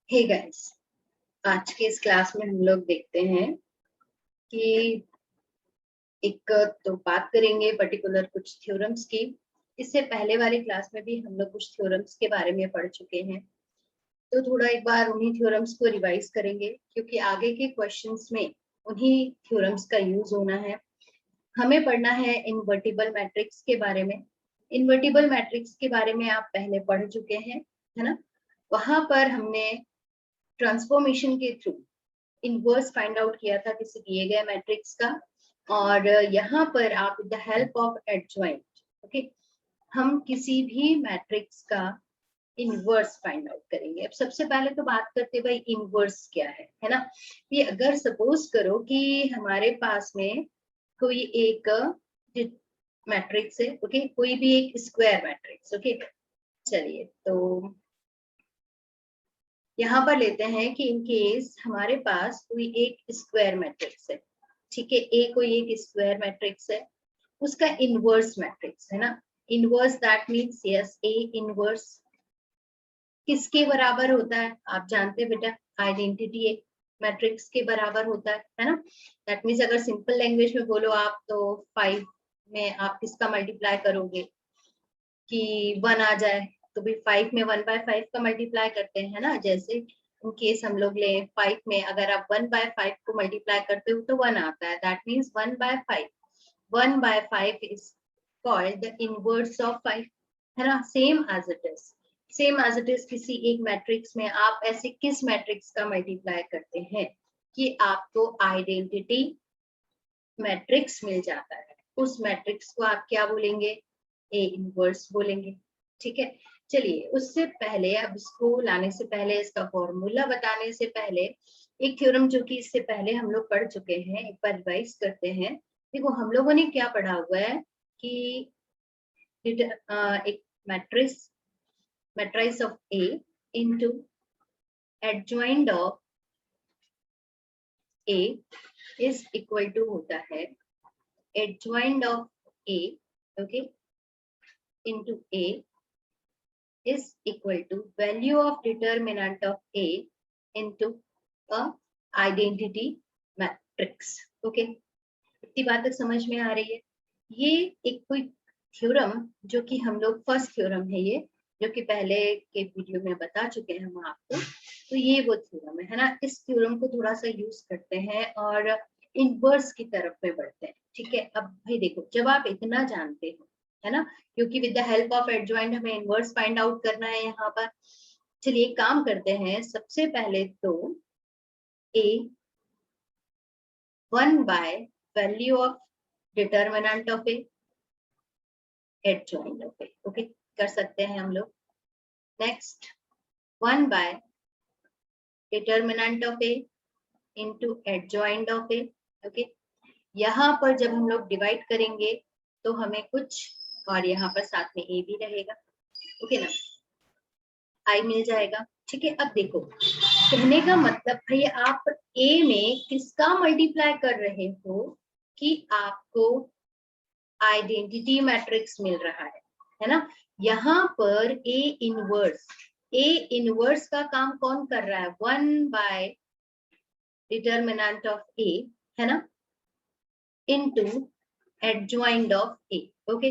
Hey guys, आज के इस क्लास में हम लोग देखते हैं कि एक तो बात करेंगे पर्टिकुलर कुछ थ्योरम्स की। इससे पहले वाली क्लास में भी हम लोग कुछ थ्योरम्स के बारे में पढ़ चुके हैं, तो थोड़ा एक बार उन्हीं थ्योरम्स को रिवाइज करेंगे क्योंकि आगे के क्वेश्चंस में उन्हीं थ्योरम्स का यूज होना है। हमें पढ़ना है इनवर्टिबल मैट्रिक्स के बारे में। इनवर्टिबल मैट्रिक्स के बारे में आप पहले पढ़ चुके हैं, है ना। वहां पर हमने ट्रांसफॉर्मेशन के थ्रू इनवर्स फाइंड आउट किया था किसी दिए गए मैट्रिक्स का, और यहाँ पर आप with the help of adjoint, okay, हम किसी भी मैट्रिक्स का इनवर्स फाइंड आउट करेंगे। अब सबसे पहले तो बात करते हैं भाई इनवर्स क्या है ना। ये अगर सपोज करो कि हमारे पास में कोई एक मैट्रिक्स है, ओके, कोई भी एक स्क्वायर मैट्रिक्स, ओके। चलिए तो यहाँ पर लेते हैं कि इन केस हमारे पास कोई एक स्क्वायर मैट्रिक्स है, ठीक है, ए कोई एक स्क्वायर मैट्रिक्स है, उसका इनवर्स मैट्रिक्स है ना। Inverse that means yes, A inverse किसके बराबर होता है आप जानते हैं बेटा, आइडेंटिटी ए मैट्रिक्स के बराबर होता है ना। दैट मीन्स अगर सिंपल लैंग्वेज में बोलो आप तो 5 में आप किसका मल्टीप्लाई करोगे कि 1 आ जाए, तो भी 5 में 1/5 का मल्टीप्लाई करते हैं ना। जैसे इन केस हम लोग ले 5 में अगर आप 1/5 को मल्टीप्लाई करते हो तो 1 आता है, that means 1/5। 1/5 is called the inverse of 5, है ना। सेम एज इट इज किसी एक मैट्रिक्स में आप ऐसे किस मैट्रिक्स का मल्टीप्लाई करते हैं कि आपको आइडेंटिटी मैट्रिक्स मिल जाता है, उस मैट्रिक्स को आप क्या बोलेंगे, ए इनवर्स बोलेंगे, ठीक है। चलिए उससे पहले, अब इसको लाने से पहले, इसका फॉर्मूला बताने से पहले एक थ्योरम जो कि इससे पहले हम लोग पढ़ चुके हैं, एक बार रिवाइज करते हैं। देखो हम लोगों ने क्या पढ़ा हुआ है कि एक matrix of A into adjoint of A is equal to होता है adjoint of A, okay, into A is equal to value of determinant of A into a identity matrix, okay। इतनी बात तक समझ में आ रही है। ये एक कोई थ्योरम जो कि हम लोग फर्स्ट थ्योरम है ये, जो कि पहले के वीडियो में बता चुके हैं हम आपको। तो ये वो थ्योरम है ना। इस थ्योरम को थोड़ा सा यूज करते हैं और इनवर्स की तरफ में बढ़ते हैं, ठीक है। अब भाई देखो, जब आप इतना जानते हो, है ना, क्योंकि with the help of adjoint हमें इनवर्स फाइंड आउट करना है यहाँ पर। चलिए एक काम करते हैं, सबसे पहले तो ए 1 by value of determinant of A adjoint of A, okay, कर सकते हैं हम लोग। Next 1 bye determinant of A into adjoint of A, okay. यहाँ पर जब हम लोग डिवाइड करेंगे तो हमें कुछ, और यहाँ पर साथ में ए भी रहेगा, ओके ना, आई मिल जाएगा, ठीक है। अब देखो कहने का मतलब भाई आप ए में किसका मल्टीप्लाई कर रहे हो कि आपको आइडेंटिटी मैट्रिक्स मिल रहा है ना। यहाँ पर ए इनवर्स का काम कौन कर रहा है, 1 बाय डिटर्मिनेंट ऑफ ए, है ना, into adjoint of A, okay,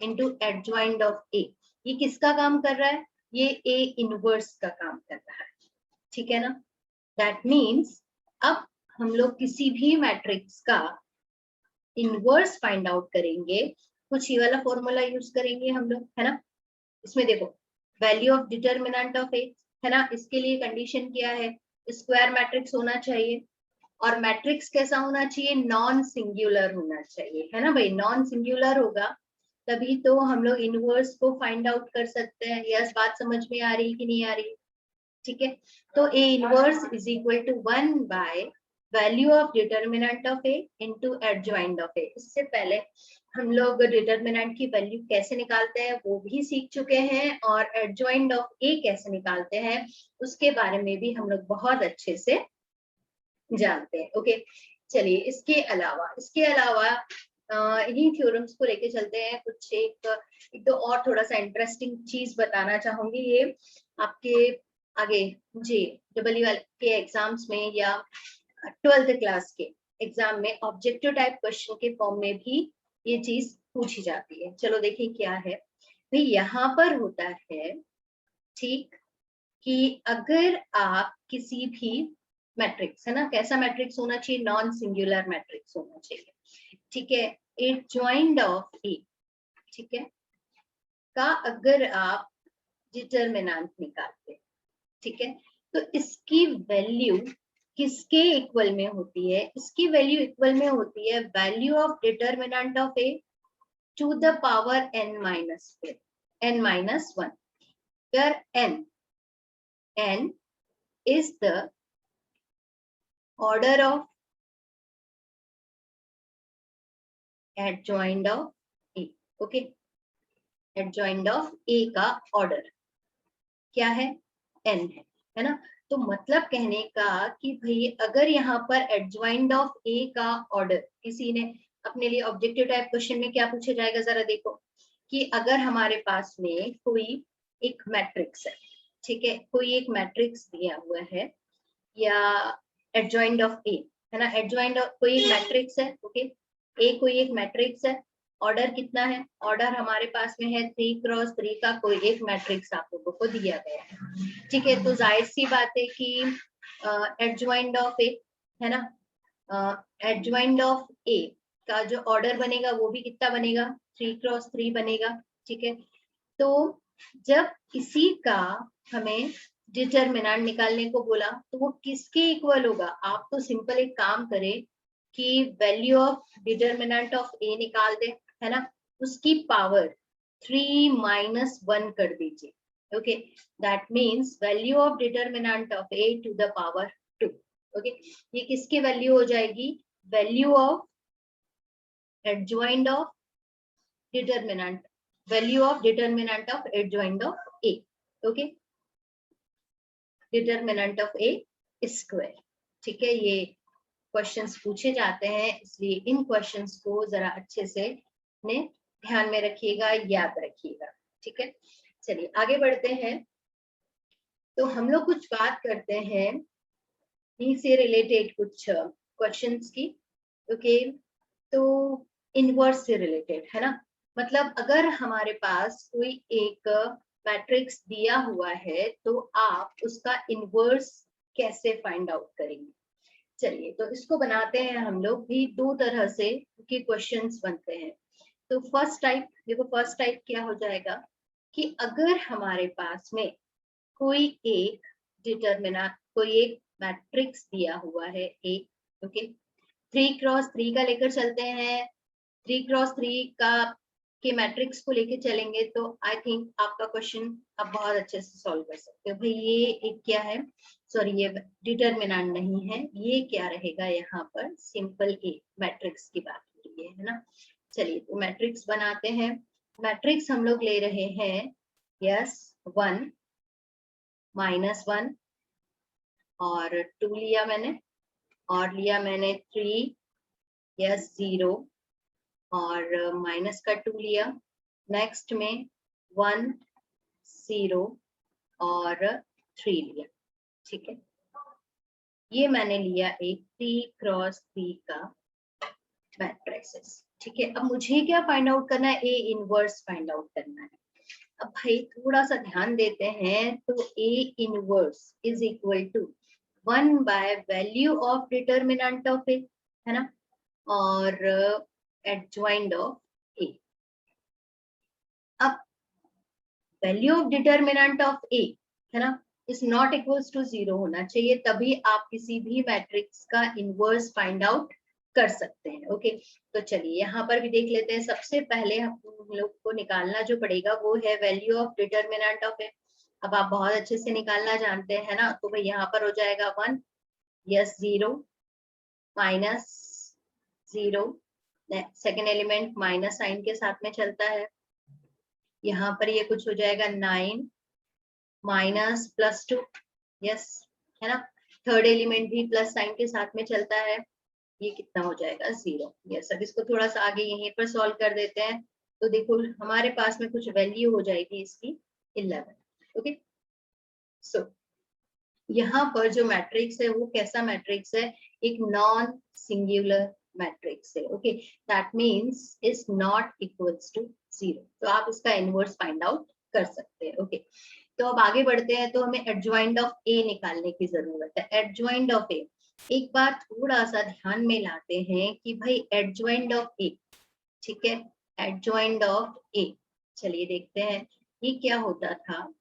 into adjoint of A. ये किसका काम कर रहा है, ये ए इनवर्स का काम कर रहा है, ठीक है ना। दैट मीन्स अब हम लोग किसी भी मैट्रिक्स का इनवर्स फाइंड आउट करेंगे, कुछ ये वाला फॉर्मूला यूज करेंगे हम लोग, है ना। इसमें देखो value of determinant of A, है ना, इसके लिए कंडीशन क्या है, स्क्वायर मैट्रिक्स होना चाहिए, और मैट्रिक्स कैसा होना चाहिए, नॉन सिंगुलर होना चाहिए, है ना भाई। नॉन सिंगुलर होगा तभी तो हम लोग इनवर्स को फाइंड आउट कर सकते हैं। यस, बात समझ में आ रही कि नहीं आ रही, ठीक है। तो A inverse is equal to 1 by value of determinant of A into adjoint of A. इससे पहले हम लोग डिटर्मिनेंट की वैल्यू कैसे निकालते हैं वो भी सीख चुके हैं, और एडजॉइंट ऑफ ए कैसे निकालते हैं उसके बारे में भी हम लोग बहुत अच्छे से जानते हैं, ओके। चलिए इसके अलावा इन्हीं थ्योरम्स को लेके चलते हैं। कुछ एक दो और थोड़ा सा इंटरेस्टिंग चीज बताना चाहूंगी। ये आपके आगे जी डब्ल्यू के एग्जाम्स में या 12th क्लास के एग्जाम में ऑब्जेक्टिव टाइप क्वेश्चन के फॉर्म में भी ये चीज पूछी जाती है। चलो देखिए क्या है भाई, यहाँ पर होता है ठीक कि अगर आप किसी भी मैट्रिक्स है ना, कैसा मैट्रिक्स होना चाहिए, नॉन सिंगुलर मैट्रिक्स होना चाहिए, ठीक है, एडजॉइंड ऑफ ए, ठीक है, का अगर आप डिटरमिनेंट निकालते हैं, ठीक है, तो इसकी वैल्यू किसके इक्वल में होती है, इसकी वैल्यू इक्वल में होती है value of determinant of A to the power n minus one, where n is the order of adjoint of a, okay, adjoint of a का ऑर्डर क्या है, n है ना। तो मतलब कहने का कि भाई अगर यहाँ पर एडजॉइंट ऑफ ए का ऑर्डर किसी ने अपने लिए ऑब्जेक्टिव टाइप क्वेश्चन में क्या पूछा जाएगा, जरा देखो कि अगर हमारे पास में कोई एक मैट्रिक्स है, ठीक है, कोई एक मैट्रिक्स दिया हुआ है या एडजॉइंट ऑफ ए है ना, एडजॉइंट ऑफ कोई एक मैट्रिक्स है, ओके, ए कोई एक मैट्रिक्स है, ऑर्डर कितना है, ऑर्डर हमारे पास में है 3x3 का कोई एक मैट्रिक्स आप लोगों को दिया गया है, ठीक है। तो जाहिर सी बात है कि एडजॉइंट ऑफ ए है ना, एडजॉइंट ऑफ ए का जो ऑर्डर बनेगा वो भी कितना बनेगा, 3x3 बनेगा, ठीक है। तो जब इसी का हमें डिटरमिनेंट निकालने को बोला तो वो किसके इक्वल होगा, आप तो सिंपल एक काम करें कि वैल्यू ऑफ डिटरमिनेंट ऑफ ए निकाल दे, है ना, उसकी पावर 3 माइनस 1 कर दीजिए, okay, that means value of determinant of A to the power 2, okay. ये किसकी वैल्यू हो जाएगी, value of adjoint of determinant, value of determinant of adjoint of A, okay, determinant of A square, ठीक है। ये questions पूछे जाते हैं, इसलिए इन क्वेश्चंस को जरा अच्छे से ने ध्यान में रखिएगा, याद रखिएगा, ठीक है। चलिए आगे बढ़ते हैं, तो हम लोग कुछ बात करते हैं से रिलेटेड कुछ क्वेश्चंस की, ओके। तो इनवर्स से रिलेटेड है ना, मतलब अगर हमारे पास कोई एक मैट्रिक्स दिया हुआ है तो आप उसका इनवर्स कैसे फाइंड आउट करेंगे। चलिए तो इसको बनाते हैं हम लोग भी दो तरह से के क्वेश्चंस बनते हैं। तो फर्स्ट टाइप देखो, फर्स्ट टाइप क्या हो जाएगा कि अगर हमारे पास में कोई एक डिटरमिनेंट, कोई एक मैट्रिक्स दिया हुआ है ए, ओके, 3x3 का लेकर चलते हैं, 3x3 का के मैट्रिक्स को लेके चलेंगे तो आई थिंक आपका क्वेश्चन आप बहुत अच्छे से सॉल्व कर सकते हो। भाई ये एक क्या है, सॉरी ये डिटरमिनेंट नहीं है, ये क्या रहेगा यहाँ पर, सिंपल ए मैट्रिक्स की बात हो रही है ना। चलिए तो मैट्रिक्स बनाते हैं, मैट्रिक्स हम लोग ले रहे हैं यस 1 माइनस 1 और 2 लिया मैंने, और लिया मैंने 3 यस 0 और माइनस का 2 लिया, नेक्स्ट में 1 0 और 3 लिया, ठीक है। ये मैंने लिया एक 3x3 का मैट्रिक्स, ठीक है। अब मुझे क्या फाइंड आउट करना है, ए इनवर्स फाइंड आउट करना है। अब भाई थोड़ा सा ध्यान देते हैं, तो A inverse is equal to 1 by value of determinant of A, है ना, और एडजॉइंट ऑफ ए। अब value of determinant of A है ना इज नॉट इक्वल्स टू 0 होना चाहिए, तभी आप किसी भी मैट्रिक्स का इनवर्स फाइंड आउट कर सकते हैं, ओके। तो चलिए यहाँ पर भी देख लेते हैं, सबसे पहले हम लोग को निकालना जो पड़ेगा वो है value of determinant of A. अब आप बहुत अच्छे से निकालना जानते हैं ना, तो भाई यहाँ पर हो जाएगा 1 yes 0 minus 0, second element minus sign के साथ में चलता है, यहाँ पर ये कुछ हो जाएगा 9 माइनस प्लस 2 यस, है ना, थर्ड एलिमेंट भी प्लस साइन के साथ में चलता है, ये कितना हो जाएगा 0 यस। अब इसको थोड़ा सा आगे यहीं पर सॉल्व कर देते हैं, तो देखो हमारे पास में कुछ वैल्यू हो जाएगी इसकी 11, ओके। सो यहाँ पर जो मैट्रिक्स है वो कैसा मैट्रिक्स है, एक नॉन सिंगुलर मैट्रिक्स है। Okay, that means is not equals to 0। तो आप इसका इनवर्स फाइंड आउट कर सकते हैं। ओके, तो अब आगे बढ़ते हैं। तो हमें एडजॉइंट ऑफ ए निकालने की जरूरत है। एडजॉइंट ऑफ ए, एक बात थोड़ा सा ध्यान में लाते हैं कि भाई एडजॉइंट ऑफ ए, ठीक है, एडजॉइंट ऑफ ए, चलिए देखते हैं ये क्या होता था।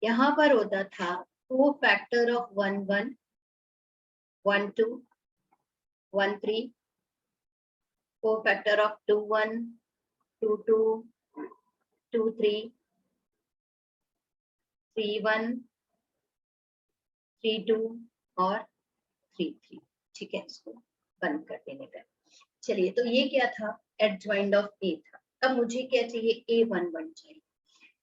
यहाँ पर होता था को फैक्टर ऑफ 1 1 1 2 1 3, को फैक्टर ऑफ 2 1 2 2 2 3 3 1 3 2 और 3 3। ठीक है, इसको बंद कर देने का। चलिए, तो ये क्या था, एडजॉइंट ऑफ ए था। अब मुझे क्या चाहिए, A11 चाहिए।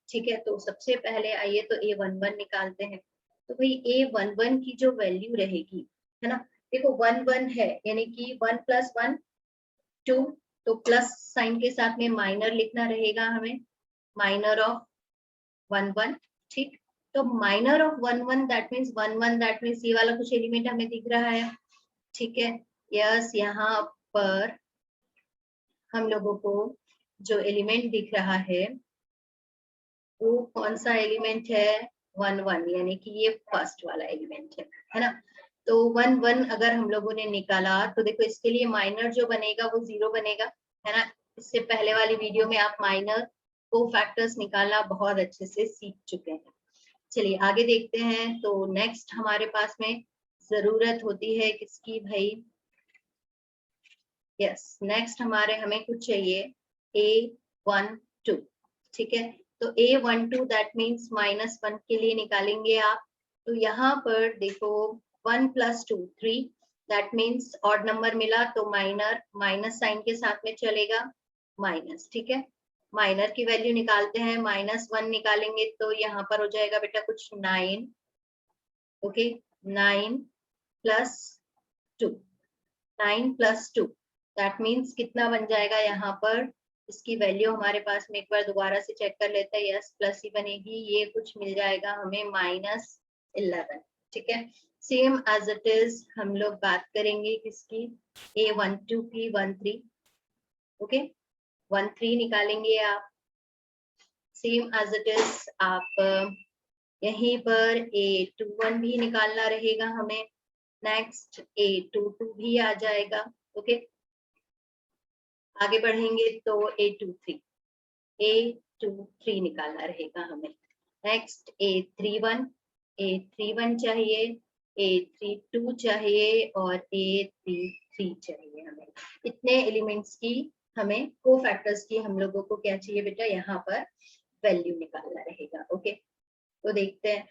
ठीक है, तो सबसे पहले आइए तो A11 निकालते हैं। तो भाई A11 की जो वैल्यू रहेगी, है ना, देखो 1 1 है, यानी कि 1 + 1 2, तो प्लस साइन के साथ में माइनर लिखना रहेगा हमें, माइनर ऑफ 1 1। ठीक, तो minor of 1 1 that means 1 1 that means ये वाला कुछ एलिमेंट हमें दिख रहा है। ठीक है, यस, यहाँ पर हम लोगों को जो एलिमेंट दिख रहा है वो कौन सा एलिमेंट है, 1 1, यानी कि ये फर्स्ट वाला एलिमेंट है ना। तो 1 1 अगर हम लोगों ने निकाला तो देखो इसके लिए माइनर जो बनेगा वो 0 बनेगा, है ना। इससे पहले वाली वीडियो में आप माइनर को फैक्टर्स निकालना बहुत अच्छे से सीख चुके हैं। चलिए आगे देखते हैं। तो नेक्स्ट हमारे पास में जरूरत होती है किसकी भाई, यस, नेक्स्ट हमें कुछ चाहिए A12। ठीक है, तो A12 दैट मीन्स -1 के लिए निकालेंगे आप। तो यहाँ पर देखो 1 + 2 3, दैट मीन्स ऑड नंबर मिला तो माइनर माइनस साइन के साथ में चलेगा, माइनस। ठीक है, माइनर की वैल्यू निकालते हैं, -1 निकालेंगे तो यहाँ पर हो जाएगा बेटा कुछ 9। ओके, 9 + 2, 9 + 2 दैट मीन्स कितना बन जाएगा, यहाँ पर इसकी वैल्यू हमारे पास में एक बार दोबारा से चेक कर लेते हैं, यस प्लस ही बनेगी, ये कुछ मिल जाएगा हमें -11। ठीक है, सेम एज इट इज हम लोग बात करेंगे किसकी, A12 की 13। ओके, 13 निकालेंगे आप, सेम एज इट इज आप यहीं पर A21 भी निकालना रहेगा हमें, नेक्स्ट A22 भी आ जाएगा। ओके, आगे बढ़ेंगे तो A23 निकालना रहेगा हमें, नेक्स्ट A31 चाहिए, A32 चाहिए और A33 चाहिए हमें। इतने एलिमेंट्स की हमें को फैक्टर्स की हम लोगों को क्या चाहिए बेटा, यहाँ पर वैल्यू निकालना रहेगा। ओके, तो देखते हैं।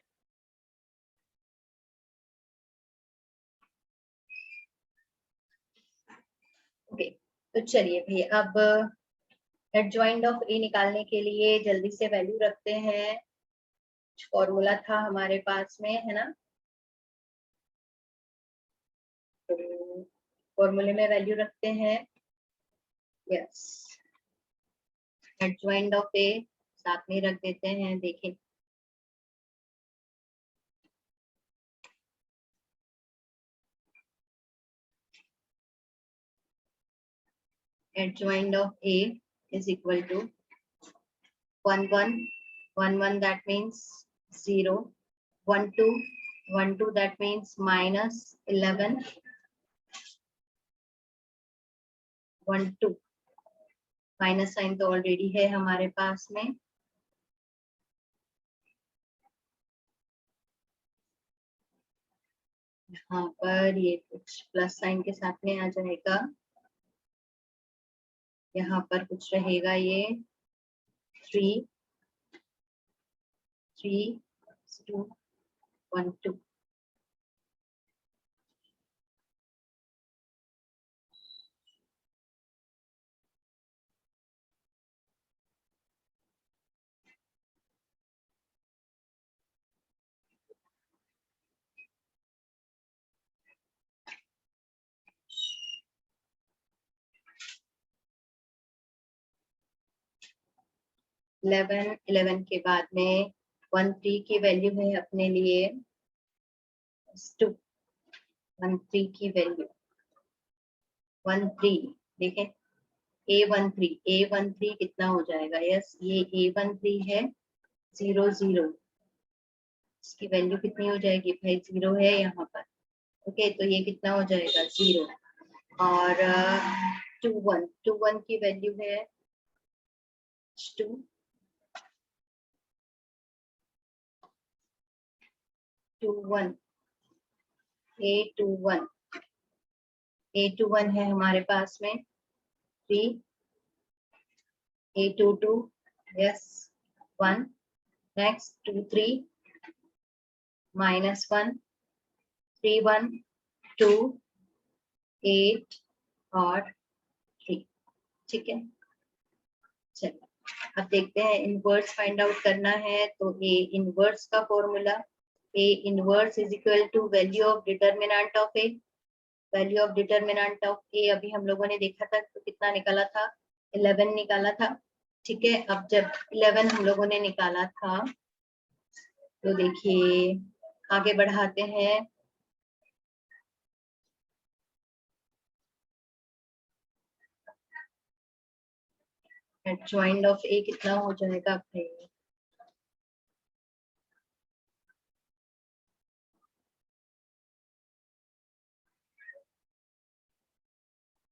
ओके, तो चलिए भाई अब एडजॉइंट ऑफ ए निकालने के लिए जल्दी से वैल्यू रखते हैं। फॉर्मूला था हमारे पास में, है ना, तो फॉर्मूले में वैल्यू रखते हैं, यस, एडजॉइंट ऑफ ए साथ में रख देते हैं। देखें, adjoint of A is equal to 1 1 1 1 that means 0, 1 2 1 2 that means -11, 1 2 minus sign तो ऑलरेडी है हमारे पास में, यहाँ पर ये कुछ प्लस साइन के साथ में आ जाएगा, यहाँ पर कुछ रहेगा ये 3 3 2 1 2। 11 11 के बाद में 1 3 की वैल्यू है अपने लिए 2 13 की वैल्यू 13 देखें A13 कितना हो जाएगा? यस ये A13 है 0 0, इसकी वैल्यू कितनी हो जाएगी भाई? 0 है यहाँ पर। ओके तो ये कितना हो जाएगा? 0। और 21 की वैल्यू है 2 21 A21 है हमारे पास में 3 A22 यस 1 नेक्स्ट 23 -1 31 2 8 और 3। ठीक है चलो अब देखते हैं इनवर्स फाइंड आउट करना है। तो ए इनवर्स का formula A inverse is equal to value of determinant of A. Value of determinant of A अभी हम लोगों ने देखा था तो कितना निकाला था? 11 निकाला था। ठीक है अब जब 11 हम लोगों ने निकाला था तो देखिए आगे बढ़ाते हैं। एडजॉइंट ऑफ ए कितना हो जाएगा भाई?